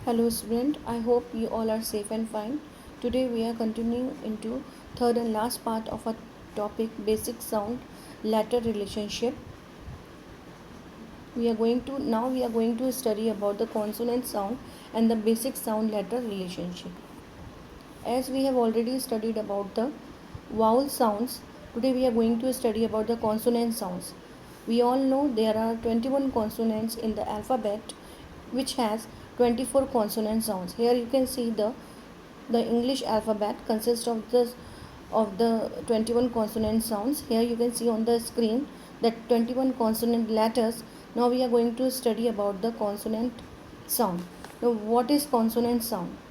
Hello student, I hope you all are safe and fine. Today we are continuing into third and last part of our topic basic sound letter relationship. We are going to study about the consonant sound and the basic sound letter relationship. As we have already studied about the vowel sounds, today we are going to study about the consonant sounds. We all know there are 21 consonants in the alphabet which has 24 consonant sounds. Here you can see the English alphabet consists of the 21 consonant sounds. Here you can see on the screen that 21 consonant letters. Now we are going to study about the consonant sound. Now what is consonant sound?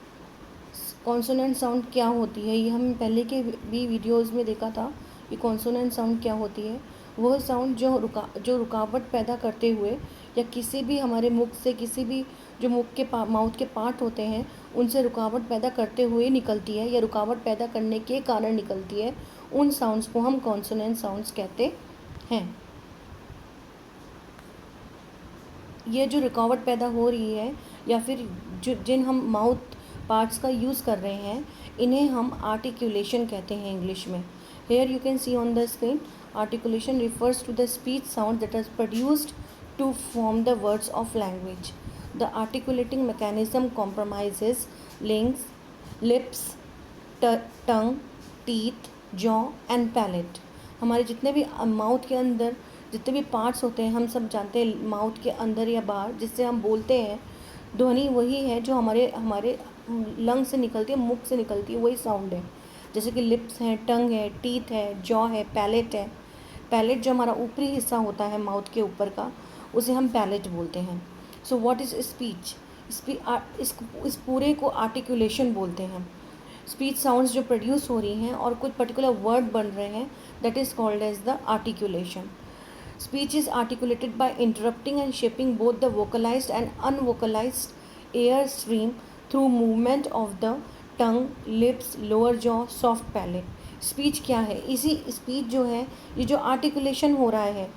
Consonant sound क्या होती है, ये हम पहले के भी videos में देखा था कि कॉन्सोनेंट साउंड क्या होती है। वह साउंड जो रुकावट पैदा करते हुए या किसी भी हमारे मुख से किसी भी जो माउथ के पार्ट होते हैं उनसे रुकावट पैदा करते हुए निकलती है या रुकावट पैदा करने के कारण निकलती है, उन साउंड्स को हम कॉन्सोनेंट साउंड्स कहते हैं। ये जो रुकावट पैदा हो रही है या फिर जिन हम माउथ पार्ट्स का यूज़ कर रहे हैं, इन्हें हम आर्टिकुलेशन कहते हैं इंग्लिश में। Here you can see on the screen, articulation refers to the speech sound that is produced to form the words of language. The articulating mechanism compromises lungs, lips, tongue, teeth, jaw and palate. हमारे जितने भी mouth के अंदर जितने भी parts होते हैं, हम सब जानते हैं माउथ के अंदर या बाहर जिससे हम बोलते हैं, ध्वनि वही है जो हमारे लंग से निकलती है, मुख से निकलती है, वही साउंड है। जैसे कि लिप्स हैं, टंग है, टीथ है, जॉ है, पैलेट है। पैलेट जो हमारा ऊपरी हिस्सा होता है माउथ के ऊपर का, उसे हम पैलेट बोलते हैं। So what is speech? इस पूरे को आर्टिकुलेशन बोलते हैं। स्पीच साउंड्स जो प्रोड्यूस हो रही हैं और कुछ पर्टिकुलर वर्ड बन रहे हैं, that is called as the articulation. Speech is articulated by interrupting and shaping both the vocalized and unvocalized air stream through movement of the tongue, lips, lower jaw, soft palate. Speech क्या है? इसी speech जो है, ये जो articulation हो रहा है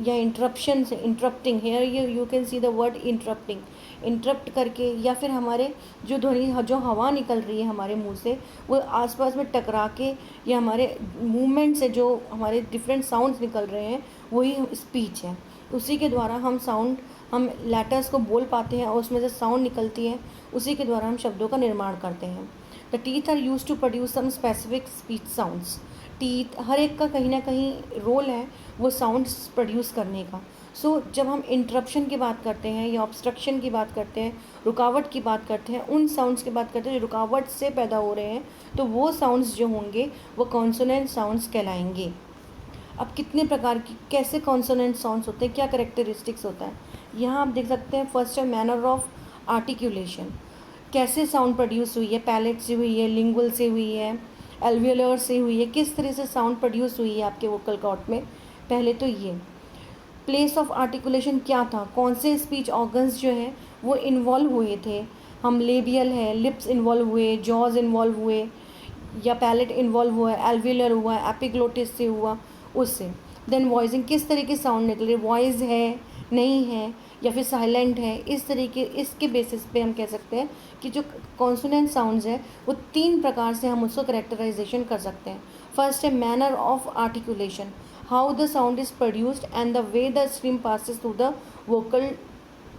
या इंटरप्शन से, interrupting, here you can see the word interrupting, interrupt करके या फिर हमारे जो ध्वनि जो हवा निकल रही है हमारे मुंह से, वो आसपास में टकरा के या हमारे मूवमेंट से जो हमारे डिफरेंट साउंड्स निकल रहे हैं, वही स्पीच है। उसी के द्वारा हम लेटर्स को बोल पाते हैं और उसमें से साउंड निकलती है, उसी के द्वारा हम शब्दों का निर्माण करते हैं। The teeth are use to produce some specific speech sounds. Teeth हर एक का कहीं ना कहीं रोल है वो साउंड्स प्रोड्यूस करने का। सो जब हम इंटरप्शन की बात करते हैं या ऑब्स्ट्रक्शन की बात करते हैं, रुकावट की बात करते हैं, उन साउंड्स की बात करते हैं जो रुकावट से पैदा हो रहे हैं, तो वो साउंड्स जो होंगे वो कॉन्सोनेंट साउंड्स कहलाएंगे। अब कितने प्रकार की कैसे कॉन्सोनेंट साउंड्स होते हैं, क्या करेक्टरिस्टिक्स होता है, यहाँ आप देख सकते हैं। फर्स्ट है मैनर ऑफ आर्टिकुलेशन, कैसे साउंड प्रोड्यूस हुई है, पैलेट से हुई है, लिंगुअल से हुई है, एल्वियोलर से हुई है, किस तरह से साउंड प्रोड्यूस हुई है आपके वोकल कॉर्ड में। पहले तो ये प्लेस ऑफ आर्टिकुलेशन क्या था, कौन से स्पीच ऑर्गन्स जो हैं वो इन्वॉल्व हुए थे। हम लेबियल है, लिप्स इन्वॉल्व हुए, जॉज इन्वॉल्व हुए, या पैलेट इन्वॉल्व हुआ है, एल्वियोलर हुआ है, एपिग्लोटिस से हुआ, उससे। देन वॉइसिंग, किस तरह की साउंड निकले, वॉइस है, नहीं है, या फिर साइलेंट है, इस तरीके इसके बेसिस पे हम कह सकते हैं कि जो कॉन्सोनेंट साउंड्स है वो 3 प्रकार से हम उसको करेक्टराइजेशन कर सकते हैं। फर्स्ट है manner of articulation, how the sound is produced and the way the stream passes through the vocal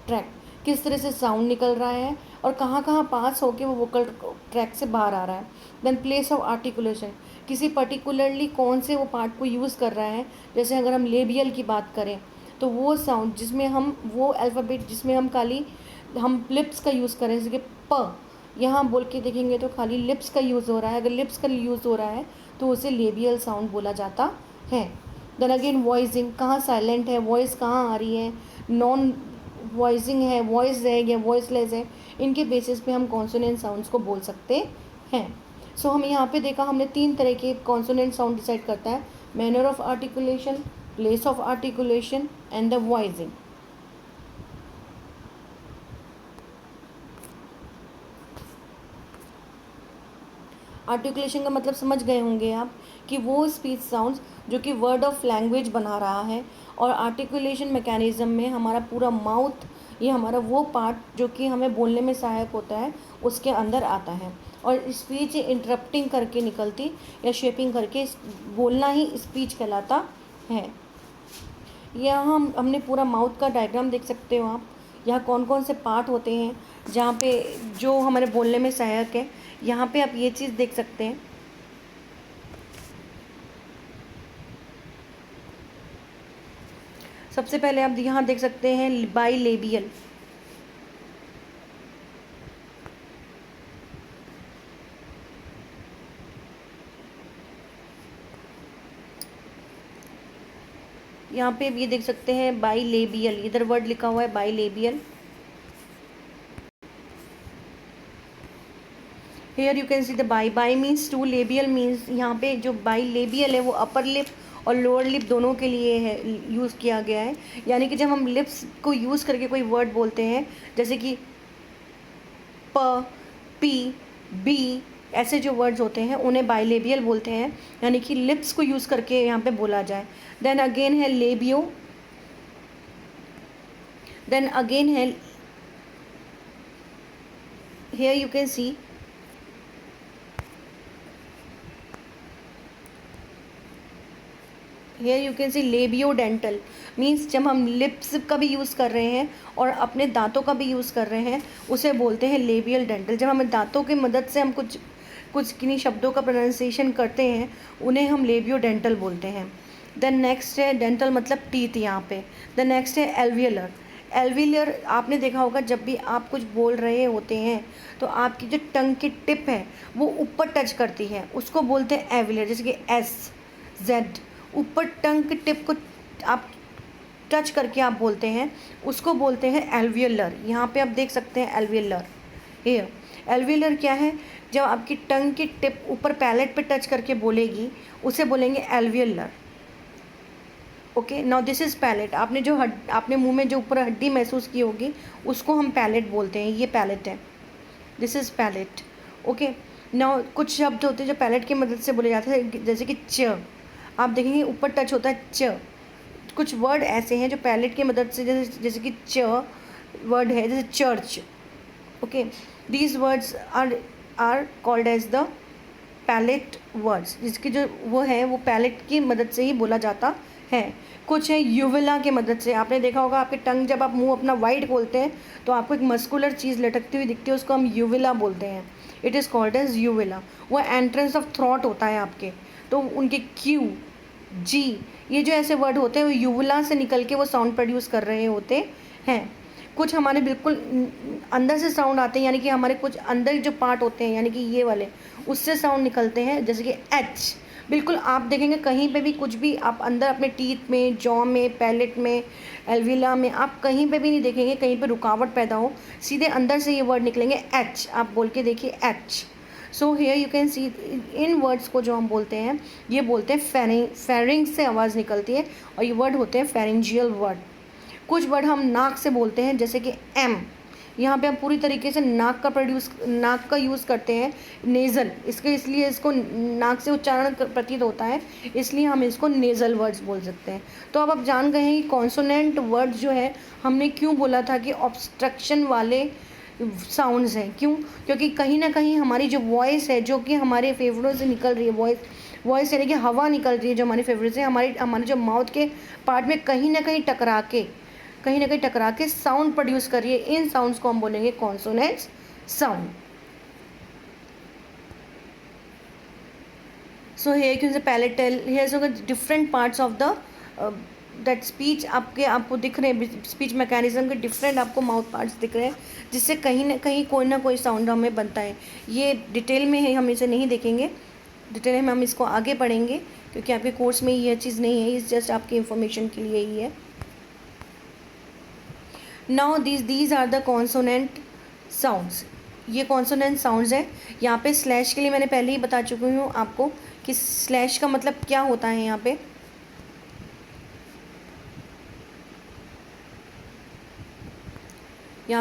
track, किस तरह से साउंड निकल रहा है और कहाँ कहाँ पास होकर वो वोकल ट्रैक से बाहर आ रहा है। देन प्लेस ऑफ आर्टिकुलेशन, किसी पर्टिकुलरली कौन से वो पार्ट को यूज़ कर रहा है। जैसे अगर हम लेबियल की बात करें तो वो साउंड जिसमें हम वो अल्फ़ाबेट जिसमें हम लिप्स का यूज़ करें, जैसे कि प, यहाँ बोल के देखेंगे तो खाली लिप्स का यूज़ हो रहा है। अगर लिप्स का यूज़ हो रहा है तो उसे लेबियल साउंड बोला जाता है। देन अगेन वॉइसिंग, कहाँ साइलेंट है, वॉइस कहाँ आ रही है, नॉन वॉइसिंग है, वॉइस है या वॉइसलेस है, इनके बेसिस पे हम कॉन्सोनेंट साउंड्स को बोल सकते हैं। सो हम यहाँ पे देखा, हमने 3 तरह के कॉन्सोनेंट साउंड डिसाइड करता है, manner of articulation, place of articulation and the voicing. Articulation का मतलब समझ गए होंगे आप कि वो स्पीच साउंड्स जो कि वर्ड ऑफ लैंग्वेज बना रहा है, और आर्टिकुलेशन मैकेनिज्म में हमारा पूरा माउथ ये हमारा वो पार्ट जो कि हमें बोलने में सहायक होता है उसके अंदर आता है। और स्पीच इंटरप्टिंग करके निकलती या शेपिंग करके बोलना ही स्पीच कहलाता है। यहाँ हमने पूरा माउथ का डायग्राम देख सकते हो आप। यहाँ कौन कौन से पार्ट होते हैं जहाँ पे जो हमारे बोलने में सहायक है। यहाँ पे आप ये चीज़ देख सकते हैं। सबसे पहले आप यहाँ देख सकते हैं बाइलेबियल। यहाँ पे ये देख सकते हैं बाइलेबियल, इधर वर्ड लिखा हुआ है bilabial. Here you can see the bi means two, labial means यहाँ पे जो बाइलेबियल है वो अपर लिप और लोअर लिप दोनों के लिए है, यूज़ किया गया है। यानी कि जब हम लिप्स को यूज़ करके कोई वर्ड बोलते हैं जैसे कि प, पी, बी, ऐसे जो वर्ड्स होते हैं उन्हें बाइलेबियल बोलते हैं, यानी कि लिप्स को यूज़ करके यहाँ पे बोला जाए। देन अगेन है लेबियो, देन अगेन है here you can see labiodental means जब हम लिप्स का भी यूज़ कर रहे हैं और अपने दांतों का भी यूज़ कर रहे हैं उसे बोलते हैं लेबियल डेंटल। जब हमें दांतों की मदद से हम कुछ किन्हीं शब्दों का प्रोनाउंसिएशन करते हैं उन्हें हम लेबियोडेंटल बोलते हैं। देन नेक्स्ट है डेंटल मतलब टीथ यहाँ पे। देन नेक्स्ट है एल्वियलर। एल्वियलर आपने देखा होगा जब भी आप कुछ बोल रहे होते हैं तो आपकी जो टंग की टिप है वो ऊपर टच करती है, उसको बोलते हैं एल्वियलर। जैसे कि एस, जेड, ऊपर टंग की टिप को आप टच करके आप बोलते हैं, उसको बोलते हैं एल्वियलर। यहाँ पे आप देख सकते हैं एल्वियलर। ये एल्वियलर क्या है? जब आपकी टंग की टिप ऊपर पैलेट पे टच करके बोलेगी उसे बोलेंगे alveolar. Okay, now this is palate. आपने मुंह में जो ऊपर हड्डी महसूस की होगी उसको हम पैलेट बोलते हैं। ये पैलेट है, this is palate. Okay, now कुछ शब्द होते हैं जो पैलेट की मदद से बोले जाते हैं, जैसे कि च, आप देखेंगे ऊपर टच होता है च। कुछ वर्ड ऐसे हैं जो पैलेट की मदद से, जैसे कि च वर्ड है, जैसे church. Okay, these words are called as the palate words, जिसकी जो वो है वो पैलेट की मदद से ही बोला जाता है। कुछ है यूविला की मदद से। आपने देखा होगा आपके टंग जब आप मुंह अपना वाइड खोलते हैं तो आपको एक मस्कुलर चीज़ लटकती हुई दिखती है, उसको हम यूविला बोलते हैं। It is called as uvula. वो एंट्रेंस ऑफ थ्रॉट होता है आपके, तो उनके क्यू, जी, ये जो ऐसे वर्ड होते हैं वो यूविला से निकल के वो साउंड प्रोड्यूस कर रहे होते हैं। कुछ हमारे बिल्कुल अंदर से साउंड आते हैं, यानी कि हमारे कुछ अंदर जो पार्ट होते हैं यानी कि ये वाले, उससे साउंड निकलते हैं, जैसे कि एच। बिल्कुल आप देखेंगे कहीं पे भी कुछ भी आप अंदर अपने टीथ में, जॉ में, पैलेट में, एल्विला में, आप कहीं पे भी नहीं देखेंगे कहीं पे रुकावट पैदा हो, सीधे अंदर से ये वर्ड निकलेंगे एच। आप बोल के देखिए H. So here you can C in words को जो हम बोलते हैं ये बोलते हैं फेरिंग्स से आवाज़ निकलती है और ये वर्ड होते हैं फेरिंजियल वर्ड। कुछ वर्ड हम नाक से बोलते हैं, जैसे कि एम। यहाँ पे हम पूरी तरीके से नाक का यूज़ करते हैं, नेज़ल, इसलिए इसको नाक से उच्चारण प्रतीत होता है, इसलिए हम इसको नेज़ल वर्ड्स बोल सकते हैं। तो अब आप जान गए हैं कि कॉन्सोनेंट वर्ड्स जो है हमने क्यों बोला था कि ऑब्स्ट्रक्शन वाले साउंड्स हैं। क्यों? क्योंकि कहीं ना कहीं हमारी जो वॉइस है जो कि हमारे फेफड़ों से निकल रही है, वॉइस यानी कि हवा निकल रही है जो हमारे फेफड़े से हमारे जो माउथ के पार्ट में कहीं ना कहीं टकरा के साउंड प्रोड्यूस कर रही है। इन साउंड्स को हम बोलेंगे consonants sound. So here you can say palatal, here so different parts of the that speech. आपको दिख रहे हैं स्पीच मैकेनिज्म के डिफरेंट आपको माउथ पार्ट्स दिख रहे हैं, जिससे कहीं ना कोई साउंड हमें बनता है। ये डिटेल में है, हम इसे नहीं देखेंगे डिटेल में, हम इसको आगे पढ़ेंगे क्योंकि आपके कोर्स में यह चीज़ नहीं है, इस जस्ट आपकी इंफॉर्मेशन के लिए ही है। Now these are the consonant sounds. ये कॉन्सोनेंट साउंड्स है। यहाँ पे स्लैश के लिए मैंने पहले ही बता चुकी हूँ आपको कि स्लैश का मतलब क्या होता है। यहाँ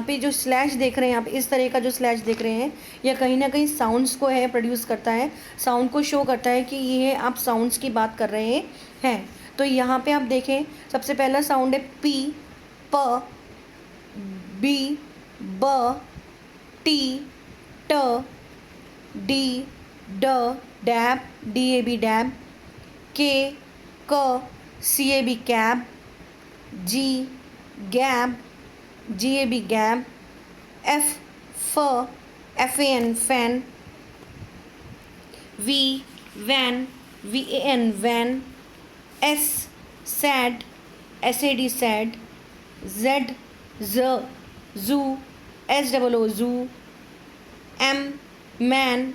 पे जो स्लैश देख रहे हैं, यहाँ पे इस तरह का जो स्लैश देख रहे हैं, यह कहीं ना कहीं साउंड्स को है प्रोड्यूस करता है, साउंड को शो करता है कि ये आप साउंड्स की बात कर रहे हैं। तो यहाँ पे आप देखें सबसे पहला साउंड है पी, प, बी ब टी ट डी ड डैब DAB डैब, के क CAB cab, ji gab GAB gab, F FAN fan, V van VAN van, S sad SAD sad, Z zoo SOO zoo, M man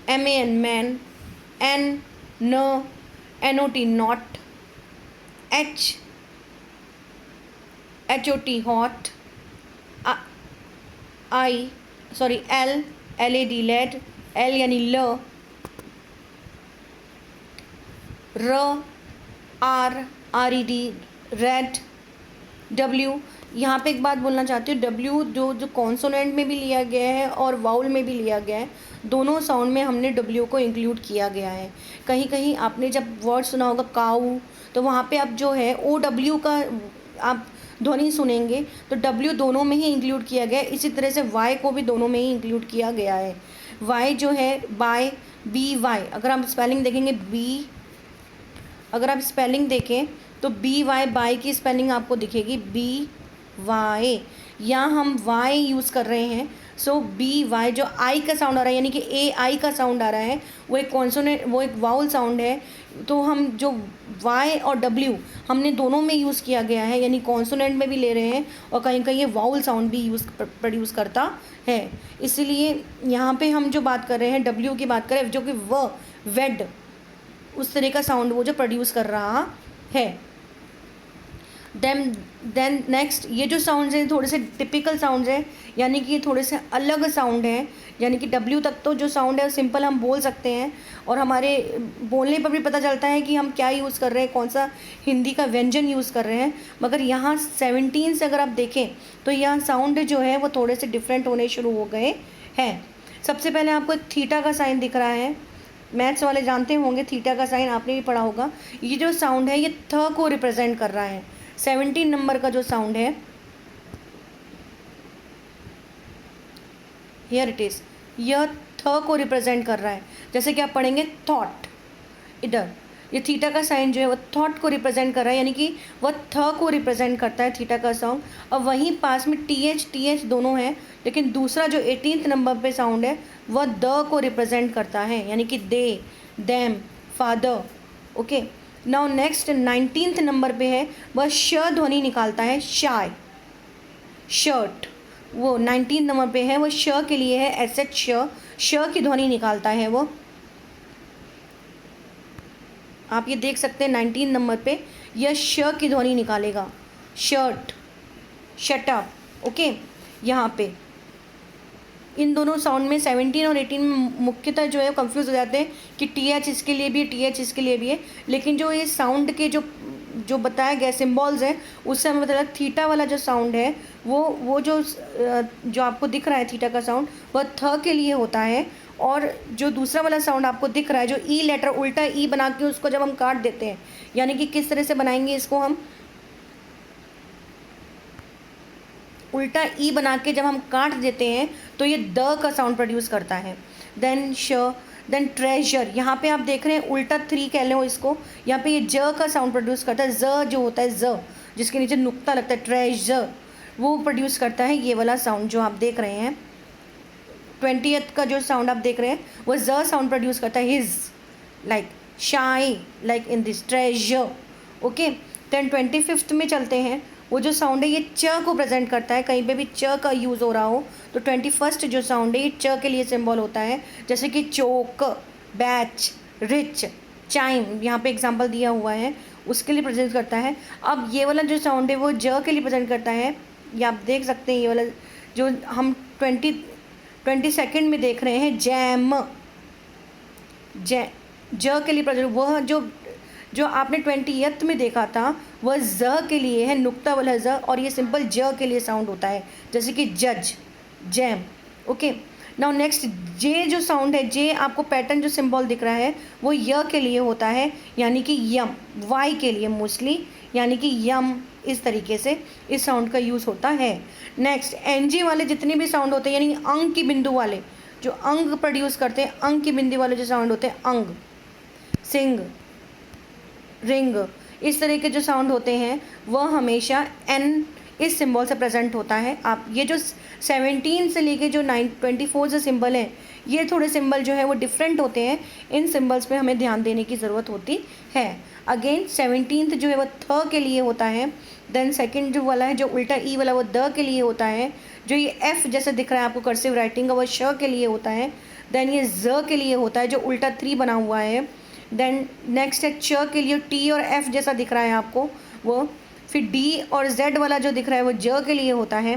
MAN man, N NOT not, H HOT hot, L LAD lad, L यानी ल, R RED red, W. यहाँ पे एक बात बोलना चाहती हूँ, W जो कॉन्सोनेंट में भी लिया गया है और वाउल में भी लिया गया है, दोनों साउंड में हमने डब्ल्यू को इंक्लूड किया गया है। कहीं कहीं आपने जब वर्ड सुना होगा काऊ, तो वहाँ पे अब जो है OW का आप ध्वनि सुनेंगे तो डब्ल्यू दोनों में ही इंक्लूड किया गया है। इसी तरह से वाई को भी दोनों में ही इंक्लूड किया गया है। वाई जो है बाय BY, अगर आप स्पेलिंग देखेंगे अगर आप स्पेलिंग देखें तो BY बाय की स्पेलिंग आपको दिखेगी BY। यहाँ हम Y यूज़ कर रहे हैं, सो BY जो I का साउंड आ रहा है यानी कि AI का साउंड आ रहा है, वो एक कॉन्सोनेंट, वो एक वाउल साउंड है। तो हम जो Y और W हमने दोनों में यूज़ किया गया है, यानी कॉन्सोनेंट में भी ले रहे हैं और कहीं कहीं ये वाउल साउंड भी प्रोड्यूस करता है। इसीलिए यहाँ पे हम जो बात कर रहे हैं W की बात करें, जो कि वेड उस तरह का साउंड वो जो प्रोड्यूस कर रहा है। देन नेक्स्ट, ये जो साउंड्स हैं थोड़े से टिपिकल साउंड्स हैं, यानी कि थोड़े से अलग साउंड हैं। यानी कि W तक तो जो साउंड है सिंपल हम बोल सकते हैं और हमारे बोलने पर भी पता चलता है कि हम क्या यूज़ कर रहे हैं, कौन सा हिंदी का व्यंजन यूज़ कर रहे हैं। मगर यहाँ 17 से अगर आप देखें तो यहाँ साउंड जो है वो थोड़े से डिफरेंट होने शुरू हो गए हैं। सबसे पहले आपको एक थीटा का साइन दिख रहा है, मैथ्स वाले जानते होंगे थीटा का साइन, आपने भी पढ़ा होगा। ये जो साउंड है ये थ को रिप्रेजेंट कर रहा है। 17 नंबर का जो साउंड है, हियर इट इज़, यह थ को रिप्रेजेंट कर रहा है। जैसे कि आप पढ़ेंगे थॉट, इधर ये थीटा का साइन जो है वो थॉट को रिप्रेजेंट कर रहा है, यानी कि वह थ को रिप्रेजेंट करता है थीटा का साउंड। और वहीं पास में TH दोनों हैं, लेकिन दूसरा जो 18th नंबर पे साउंड है वह द को रिप्रेजेंट करता है, यानी कि they, them, father. Okay, now next 19th number पे है, वह श ध्वनि निकालता है, शाय, शर्ट। वो 19th नंबर पे है, वो श के लिए है, SH श की ध्वनि निकालता है वो। आप ये देख सकते हैं 19 नंबर पे यह श की ध्वनि निकालेगा, शर्ट, शटअप। ओके, यहाँ पे इन दोनों साउंड में 17 और 18 में मुख्यतः जो है कंफ्यूज हो जाते हैं कि TH इसके लिए भी है, TH इसके लिए भी है। लेकिन जो ये साउंड के जो बताया गया सिम्बॉल्स हैं, उससे हमें पता चला थीटा वाला जो साउंड है वो जो आपको दिख रहा है थीटा का साउंड, वह थ के लिए होता है। और जो दूसरा वाला साउंड आपको दिख रहा है, जो ई लेटर उल्टा ई बना के उसको जब हम काट देते हैं, यानी कि किस तरह से बनाएंगे इसको, हम उल्टा ई बना के जब हम काट देते हैं तो ये द का साउंड प्रोड्यूस करता है। देन ट्रेजर, यहाँ पे आप देख रहे हैं उल्टा 3 कह लो इसको, यहाँ पे ये ज का साउंड प्रोड्यूस करता है। ज जो होता है ज, जिसके नीचे नुक्ता लगता है, ट्रेजर, वो प्रोड्यूस करता है ये वाला साउंड जो आप देख रहे हैं। 20th का जो साउंड आप देख रहे हैं वो ज साउंड प्रोड्यूस करता है, his, like shy, like in this treasure. Okay, then 25th में चलते हैं। वो जो साउंड है ये च को प्रेजेंट करता है, कहीं पे भी च का यूज़ हो रहा हो तो 21st जो साउंड है ये च के लिए सिंबल होता है, जैसे कि चोक, बैच, रिच, चाइम, यहाँ पे एग्जांपल दिया हुआ है, उसके लिए प्रेजेंट करता है। अब ये वाला जो साउंड है वो ज के लिए प्रेजेंट करता है, ये आप देख सकते हैं। ये वाला जो हम 22nd में देख रहे हैं, जैम, ज के लिए प्रेजेंट, वह जो आपने 20th में देखा था वह ज के लिए है, नुक्ता वाला ज, और ये सिंपल ज के लिए साउंड होता है, जैसे कि जज, जैम। ओके, नाउ नेक्स्ट जे जो साउंड है, जे आपको पैटर्न जो सिंबल दिख रहा है वो य के लिए होता है, यानी कि यम, वाई के लिए मोस्टली, यानी कि यम, इस तरीके से इस साउंड का यूज़ होता है। नेक्स्ट एनजी वाले जितने भी साउंड होते हैं, यानी अंग की बिंदु वाले, जो अंग प्रोड्यूस करते हैं, अंग की बिंदु वाले जो साउंड होते हैं, अंग, सिंग, रिंग, इस तरह के जो साउंड होते हैं वह हमेशा एन इस सिंबल से प्रेजेंट होता है। आप ये जो 17 से लेके जो 24 जो सिंबल हैं, ये थोड़े सिंबल जो है वो डिफरेंट होते हैं। इन सिंबल्स पे हमें ध्यान देने की ज़रूरत होती है। अगेन 17th जो है वो थ के लिए होता है। देन सेकंड जो वाला है, जो उल्टा ई वाला, वो द के लिए होता है। जो ये एफ जैसे दिख रहा है आपको कर्सिव राइटिंग का, वो श के लिए होता है। देन ये ज के लिए होता है, जो उल्टा 3 बना हुआ है। देन नेक्स्ट है च के लिए, टी और एफ जैसा दिख रहा है आपको वो। फिर डी और जेड वाला जो दिख रहा है वो ज के लिए होता है।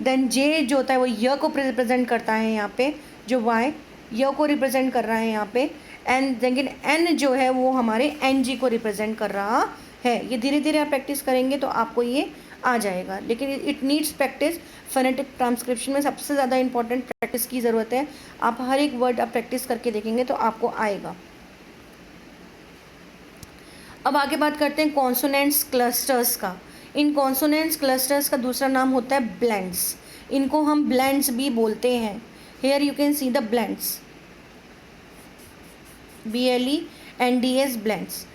देन जे जो होता है वो य को रिप्रेजेंट करता है यहाँ पे, जो वाई य को रिप्रेजेंट कर रहा है यहाँ पे। एंड लेकिन एन जो है वो हमारे एन जी को रिप्रेजेंट कर रहा है। ये धीरे धीरे आप प्रैक्टिस करेंगे तो आपको ये आ जाएगा, लेकिन it needs practice. Phonetic transcription में सबसे ज़्यादा इंपॉर्टेंट प्रैक्टिस की ज़रूरत है। आप हर एक वर्ड आप प्रैक्टिस करके देखेंगे तो आपको आएगा। अब आगे बात करते हैं कॉन्सोनेंट्स क्लस्टर्स का। इन कॉन्सोनेंट्स क्लस्टर्स का दूसरा नाम होता है ब्लेंड्स। इनको हम ब्लेंड्स भी बोलते हैं। Here you can see the blends, BLENDS blends.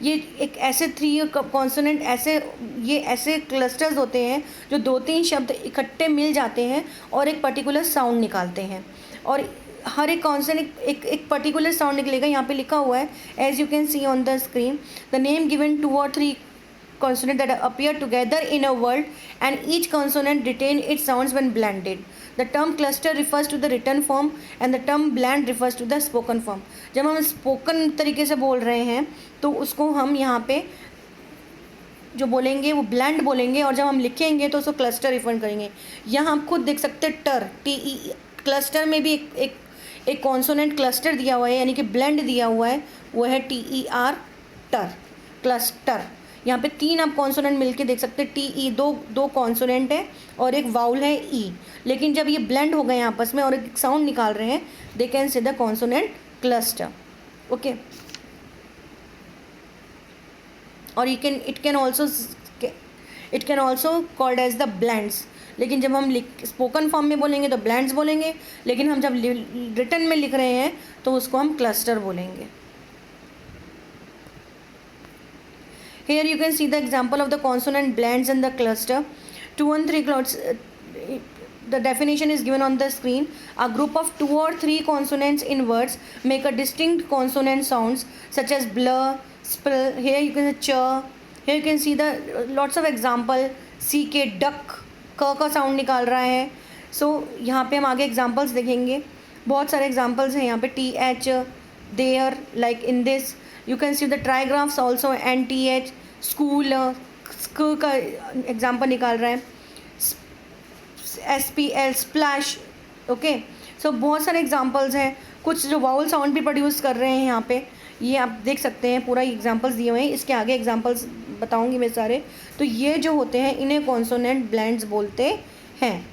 ये एक ऐसे 3 कॉन्सोनेंट ऐसे क्लस्टर्स होते हैं जो 2-3 शब्द इकट्ठे मिल जाते हैं और एक पर्टिकुलर साउंड निकालते हैं। और हर एक कॉन्सोनेंट एक पर्टिकुलर साउंड निकलेगा। यहाँ पे लिखा हुआ है, as you can see on the screen, the name given 2 or 3 consonant that appear together in a word and each consonant retain its sounds when blended. The term cluster refers to the written form and the term blend refers to the spoken form. जब हम spoken तरीके से बोल रहे हैं तो उसको हम यहाँ पे जो बोलेंगे वो ब्लेंड बोलेंगे, और जब हम लिखेंगे तो उसको क्लस्टर रिफर करेंगे। यहाँ आप खुद देख सकते हैं टर, TE, क्लस्टर में भी एक कॉन्सोनेंट क्लस्टर दिया हुआ है, यानी कि ब्लेंड दिया हुआ है, वो है TER, टर, क्लस्टर। यहाँ पे 3 आप कॉन्सोनेंट मिलके देख सकते हैं। TE दो कॉन्सोनेंट है और एक वाउल है ई, लेकिन जब ये ब्लेंड हो गए आपस में और एक साउंड निकाल रहे हैं, they can say the consonant cluster. Okay, और it can also called as the blends. लेकिन जब हम स्पोकन फॉर्म में बोलेंगे तो ब्लेंड्स बोलेंगे, लेकिन हम जब रिटन में लिख रहे हैं तो उसको हम क्लस्टर बोलेंगे। Here you can see the example of the consonant blends and the cluster. 2 and 3 clouds. The definition is given on the screen. A group of 2 or 3 consonants in words make a distinct consonant sounds such as blur, spill. Here you can see ch. Here you can see the lots of example. CK duck, क का sound निकाल रहा है। सो यहाँ पे हम आगे examples देखेंगे। बहुत सारे एग्जाम्पल्स हैं यहाँ पे। TH, there, like in this. You can see the trigraphs also, NTH, school, स्क का एग्जाम्पल निकाल रहा है। SPL, splash. ओके, सो बहुत सारे एग्जाम्पल्स हैं। कुछ जो वाउल साउंड भी प्रोड्यूस कर रहे हैं यहाँ पे, ये आप देख सकते हैं। पूरा एग्जाम्पल्स दिए हुए हैं, इसके आगे एग्जाम्पल्स बताऊंगी मैं सारे। तो ये जो होते हैं इन्हें कॉन्सोनेंट ब्लेंड्स बोलते हैं।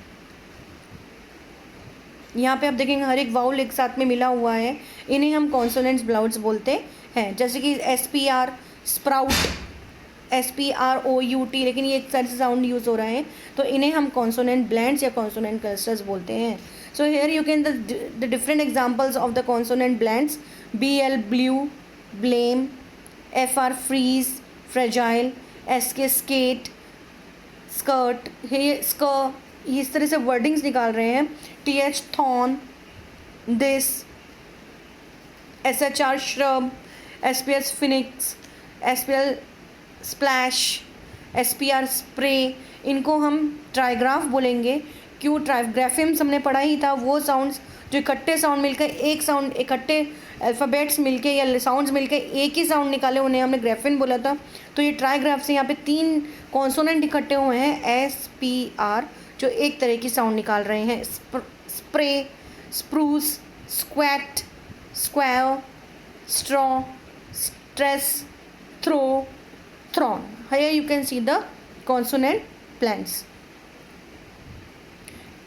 यहाँ पे आप देखेंगे हर एक वाउल एक साथ में मिला हुआ है, इन्हें हम कॉन्सोनेंट्स ब्लाउड्स बोलते हैं। जैसे कि SPR, स्प्राउट, SPROUT, लेकिन ये एक सारे साउंड यूज़ हो रहा है, तो इन्हें हम कॉन्सोनेंट ब्लेंड्स या कॉन्सोनेंट क्लस्टर्स बोलते हैं। So here you can the different examples of the consonant blends. BL, blue, blame, FR, freeze, fragile, SK, skate, skirt, हे स्कर, इस तरह से वर्डिंग्स निकाल रहे हैं। TH, thorn, this, SHR, shrub, SPS, phoenix, SPL, splash, SPR, spray. इनको हम ट्राईग्राफ बोलेंगे। क्यों? ट्राईग्राफिम्स हमने पढ़ा ही था, वो साउंड्स जो इकट्ठे साउंड मिलकर एक साउंड, इकट्ठे अल्फ़ाबेट्स मिलके या साउंड्स मिलके एक ही साउंड निकाले, उन्हें हमने ग्राफिन बोला था। तो ये ट्राईग्राफ से यहाँ पे 3 कॉन्सोनेंट इकट्ठे हुए हैं, SPR, जो एक तरह की साउंड निकाल रहे हैं। Spray, spruce, squat, square, straw, stress, throw, throne. Here you can see the consonant blends.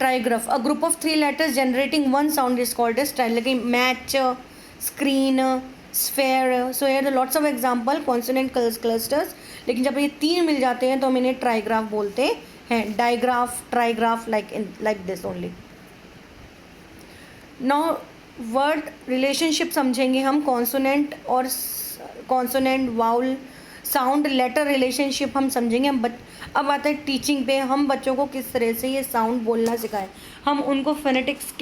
Trigraph, a group of 3 letters generating one sound is called as trigraph, like match, screen, sphere. So here are lots of example consonant clusters, लेकिन जब ये 3 मिल जाते हैं तो हम इन्हें trigraph बोलते हैं, digraph, trigraph, like this only. Now word relationship समझेंगे हम, कॉन्सोनेंट और consonant, vowel, sound, letter relationship हम समझेंगे। अब आता है टीचिंग पे, हम बच्चों को किस तरह से ये साउंड बोलना सिखाएं। हम उनको फोनेटिक्स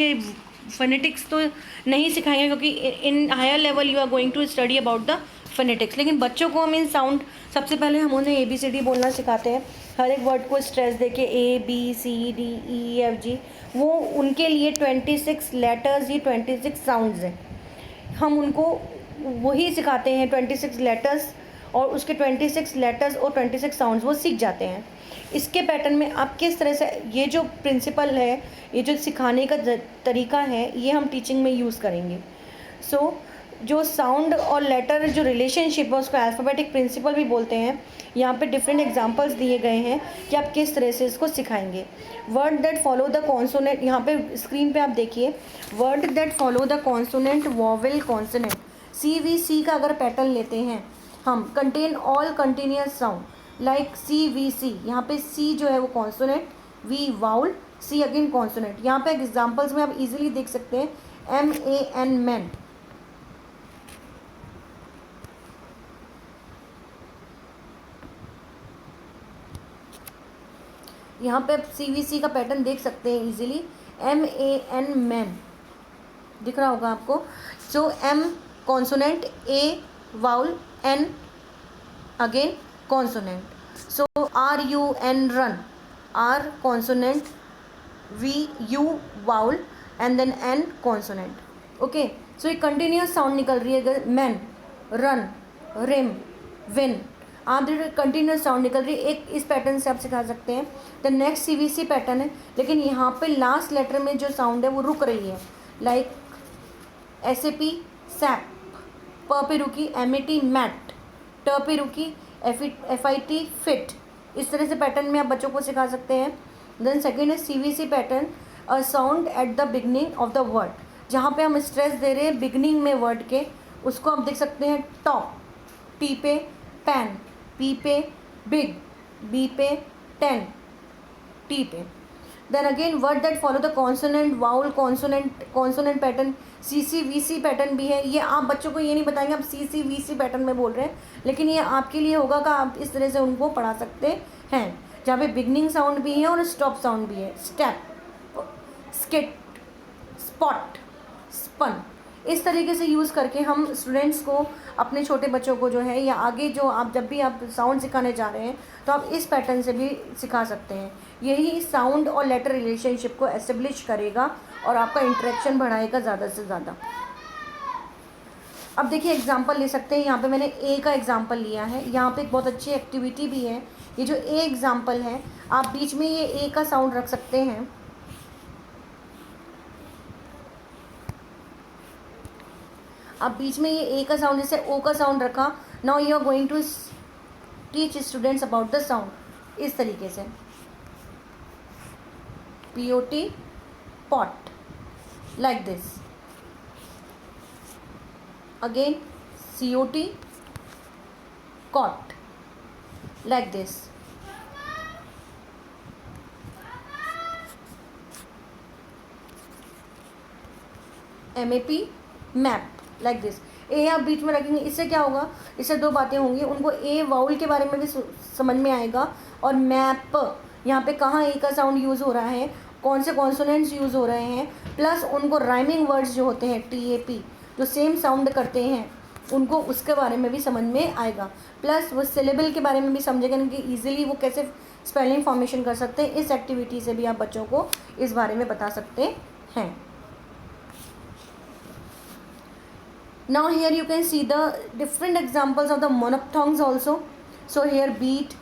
तो नहीं सिखाएंगे, क्योंकि in higher level you are going to study about the phonetics, लेकिन बच्चों को हम इन साउंड, सबसे पहले हम उन्हें ABCD बोलना सिखाते हैं। हर एक वर्ड को स्ट्रेस देके ABCDEFG, वो उनके लिए 26 लेटर्स, ये 26 साउंड्स हैं। हम उनको वही सिखाते हैं, 26 लेटर्स और उसके 26 लेटर्स और 26 साउंड्स वो सीख जाते हैं। इसके पैटर्न में आप किस तरह से, ये जो प्रिंसिपल है, ये जो सिखाने का तरीका है, ये हम टीचिंग में यूज़ करेंगे। सो जो साउंड और लेटर जो रिलेशनशिप है उसको अल्फ़ाबेटिक प्रिंसिपल भी बोलते हैं। यहाँ पे डिफरेंट एग्जांपल्स दिए गए हैं कि आप किस तरह से इसको सिखाएंगे। Word that follow the consonant, यहाँ पे स्क्रीन पे आप देखिए, word that follow the consonant, vowel, consonant, CVC का अगर पैटर्न लेते हैं हम, contain all continuous sound, like CVC, यहाँ पे C जो है वो consonant, V vowel, C again consonant. यहाँ पे एग्जाम्पल्स में आप इजीली देख सकते हैं, MAN, मैन, यहाँ पे आप CVC का पैटर्न देख सकते हैं इजीली, MAN, मैन, दिख रहा होगा आपको। So M consonant, A vowel, N again consonant. So RUN, run, R consonant, VU vowel and then N consonant. Okay, so ये कंटिन्यूस साउंड निकल रही है। अगर मैन, रन, रिम, विन, आप देखिए कंटिन्यूस साउंड निकल रही है। एक इस पैटर्न से आप सिखा सकते हैं। द नेक्स्ट CVC पैटर्न है, लेकिन यहाँ पे लास्ट लेटर में जो साउंड है वो रुक रही है, लाइक SAP, सैप, प पे रुकी, MAT, मैट, ट पे रुकी, FIT, फिट। इस तरह से पैटर्न में आप बच्चों को सिखा सकते हैं। देन सेकेंड है CVC pattern, a sound at the beginning of the word, जहाँ पे हम स्ट्रेस दे रहे हैं बिगनिंग में वर्ड के, उसको आप देख सकते हैं टॉप, T पे पैन, P पे बिग, B पे 10, T पे। Then again word that follow the consonant, vowel, consonant pattern, CCVC pattern भी है। ये आप बच्चों को ये नहीं बताएंगे आप CCVC पैटर्न में बोल रहे हैं, लेकिन ये आपके लिए होगा कि आप इस तरह से उनको पढ़ा सकते हैं, जहाँ पे बिगनिंग साउंड भी है और स्टॉप साउंड भी है। स्टेप, स्किट, स्पॉट, स्पन, इस तरीके से यूज़ करके हम स्टूडेंट्स को, अपने छोटे बच्चों को जो है, या आगे जो आप जब भी आप साउंड सिखाने जा रहे हैं तो आप इस पैटर्न से भी सिखा सकते हैं। यही साउंड और लेटर रिलेशनशिप को एस्टेब्लिश करेगा और आपका इंटरेक्शन बढ़ाएगा ज़्यादा से ज़्यादा। अब देखिए एग्जांपल ले सकते हैं। यहाँ पे मैंने A का एग्जांपल लिया है। यहाँ पे एक बहुत अच्छी एक्टिविटी भी है। ये जो A एग्जांपल है, आप बीच में ये A का साउंड रख सकते हैं। आप बीच में ये A का साउंड, जैसे O का साउंड रखा। Now you are going to teach students about the sound, इस तरीके से POT, pot, like this. Again COT, cot, like this. MAP, map, like this. A आप बीच में रखेंगे, इससे क्या होगा, इससे दो बातें होंगी। उनको A वाउल के बारे में भी समझ में आएगा, और मैप, यहाँ पे कहाँ A का साउंड यूज़ हो रहा है, कौन से कॉन्सोनेंट्स यूज़ हो रहे हैं, प्लस उनको राइमिंग वर्ड्स जो होते हैं TAP, जो सेम साउंड करते हैं, उनको उसके बारे में भी समझ में आएगा। प्लस वो सिलेबल के बारे में भी समझेगा कि ईजिली वो कैसे स्पेलिंग फॉर्मेशन कर सकते हैं। इस एक्टिविटी से भी आप बच्चों को इस बारे में बता सकते हैं। Now here you can see the different examples of the monophthongs also. So here beat,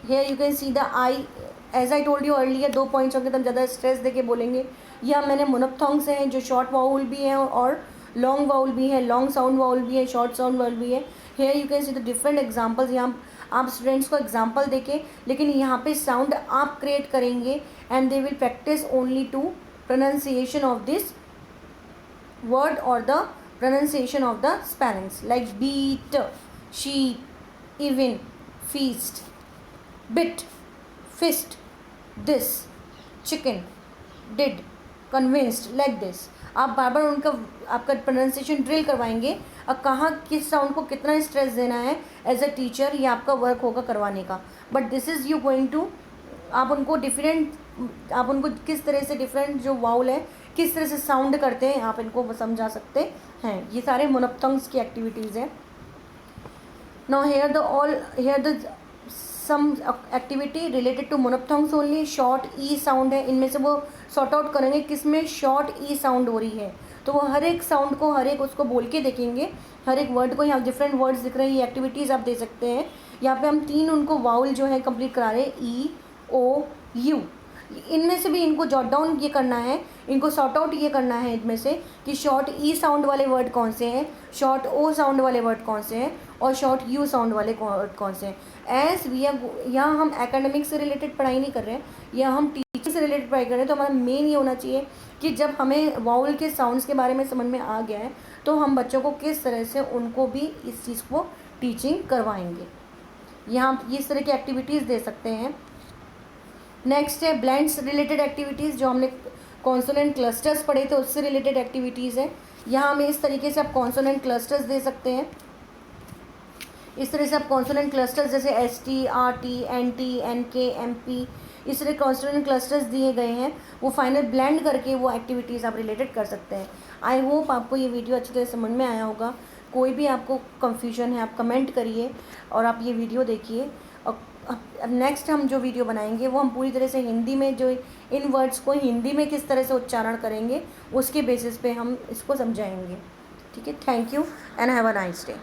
here you can see the I, as I told you earlier, 2 points होंगे तब ज़्यादा स्ट्रेस देके बोलेंगे। यह मैंने मोनोप्थोंग्स हैं जो शॉर्ट वाउल भी हैं और लॉन्ग वाउल भी है, लॉन्ग साउंड वाउल भी है, शॉर्ट साउंड वाउल भी है। Here you can see the different examples. यहाँ आप स्टूडेंट्स को एग्जाम्पल देके, लेकिन यहाँ पे साउंड आप क्रिएट करेंगे and they will practice only to pronunciation of this word और the pronunciation of the spellings like beat, sheep, even, feast, bit, fist, this, chicken, did, convinced, like this. आप बार बार उनका आपका प्रोनाउंसिएशन ड्रिल करवाएंगे और कहाँ किस sound को कितना स्ट्रेस देना है एज अ टीचर, ये आपका वर्क होगा करवाने का. But this is you going to, आप उनको किस तरह से डिफरेंट जो वाउल है किस तरह से साउंड करते हैं आप इनको समझा सकते हैं. ये सारे मोनोप्थोंग्स की एक्टिविटीज़ हैं. Now here the some activity related to monophthongs only. Short e sound है, इनमें से वो सॉर्ट आउट करेंगे किसमें शॉर्ट ई साउंड हो रही है. तो वो हर एक साउंड को हर एक उसको बोल के देखेंगे, हर एक वर्ड को. यहाँ डिफरेंट वर्ड्स दिख रहे हैं, ये एक्टिविटीज़ आप दे सकते हैं. यहाँ पे हम 3 उनको वाउल जो है कंप्लीट करा रहे हैं, ई ओ यू. इनमें से भी इनको जॉट डाउन ये करना है, इनको सॉर्ट आउट ये करना है इनमें से कि शॉर्ट ई साउंड वाले वर्ड कौन से हैं, शॉर्ट ओ साउंड वाले वर्ड कौन से हैं और शॉर्ट यू साउंड वाले वर्ड कौन से हैं. एज वी आर, यहाँ हम एकेडमिक से रिलेटेड पढ़ाई नहीं कर रहे हैं, या हम टीचिंग से रिलेटेड पढ़ाई कर रहे हैं. तो हमारा मेन ये होना चाहिए कि जब हमें वाउल के साउंड्स के बारे में समझ में आ गया है तो हम बच्चों को किस तरह से उनको भी इस चीज़ को टीचिंग करवाएंगे. यहाँ इस तरह की एक्टिविटीज़ दे सकते हैं. नेक्स्ट है ब्लेंड्स रिलेटेड एक्टिविटीज़, जो हमने कॉन्सोनेंट क्लस्टर्स पढ़े थे उससे रिलेटेड एक्टिविटीज़ है. यहाँ हमें इस तरीके से आप कॉन्सोनेंट क्लस्टर्स दे सकते हैं. इस तरह से आप कॉन्सोनेंट क्लस्टर्स जैसे ST, RT, NT, NK, MP, इस तरह कॉन्सोनेंट क्लस्टर्स दिए गए हैं, वो फाइनल ब्लेंड करके वो एक्टिविटीज़ आप रिलेटेड कर सकते हैं. आई होप आपको ये वीडियो अच्छी तरह समझ में आया होगा. कोई भी आपको कन्फ्यूजन है आप कमेंट करिए और आप ये वीडियो देखिए. और अब नेक्स्ट हम जो वीडियो बनाएंगे वो हम पूरी तरह से हिंदी में जो इन वर्ड्स को हिंदी में किस तरह से उच्चारण करेंगे उसके बेसिस पे हम इसको समझाएंगे. ठीक है, thank you and have a nice day.